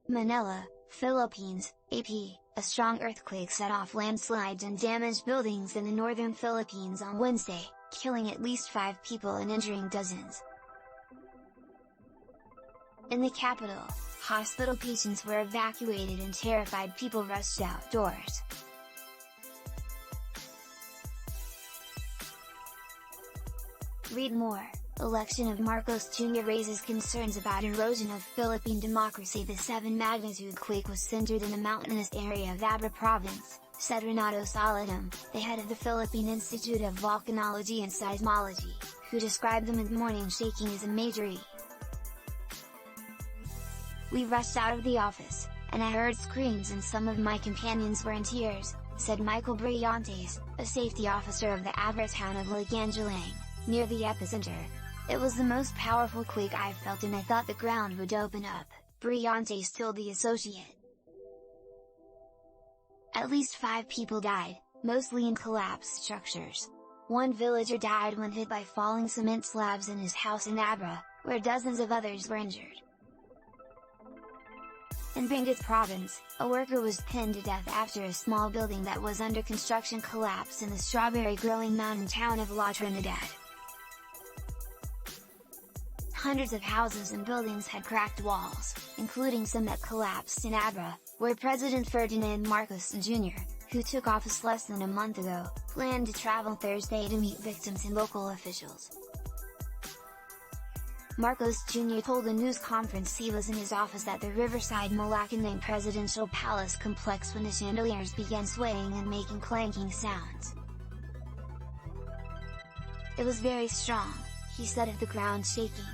Manila, Philippines, AP, a strong earthquake set off landslides and damaged buildings in the northern Philippines on Wednesday, killing at least 5 people and injuring dozens. In the capital, hospital patients were evacuated and terrified people rushed outdoors. Read more. Election of Marcos Jr. raises concerns about erosion of Philippine democracy. The 7-magnitude quake was centered in the mountainous area of Abra province, said Renato Solidum, the head of the Philippine Institute of Volcanology and Seismology, who described the mid-morning shaking as a major E. "We rushed out of the office, and I heard screams and some of my companions were in tears," said Michael Brillantes, a safety officer of the Abra town of Lagangilang, near the epicenter. "It was the most powerful quake I've felt and I thought the ground would open up," Brillantes told the Associate. At least 5 people died, mostly in collapsed structures. One villager died when hit by falling cement slabs in his house in Abra, where dozens of others were injured. In Benguet province, a worker was pinned to death after a small building that was under construction collapsed in the strawberry-growing mountain town of Trinidad. Hundreds of houses and buildings had cracked walls, including some that collapsed in Abra, where President Ferdinand Marcos Jr., who took office less than a month ago, planned to travel Thursday to meet victims and local officials. Marcos Jr. told a news conference he was in his office at the riverside Malacanang presidential palace complex when the chandeliers began swaying and making clanking sounds. "It was very strong," he said of the ground shaking.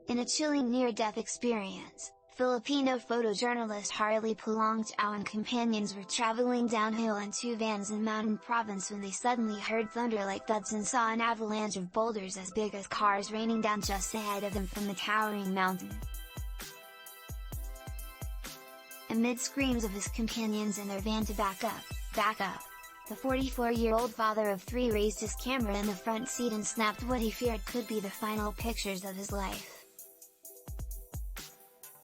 In a chilling near-death experience, Filipino photojournalist Harley Palangchao and companions were traveling downhill in 2 vans in mountain province when they suddenly heard thunder-like thuds and saw an avalanche of boulders as big as cars raining down just ahead of them from the towering mountain. Amid screams of his companions in their van to back up, the 44-year-old father of 3 raised his camera in the front seat and snapped what he feared could be the final pictures of his life.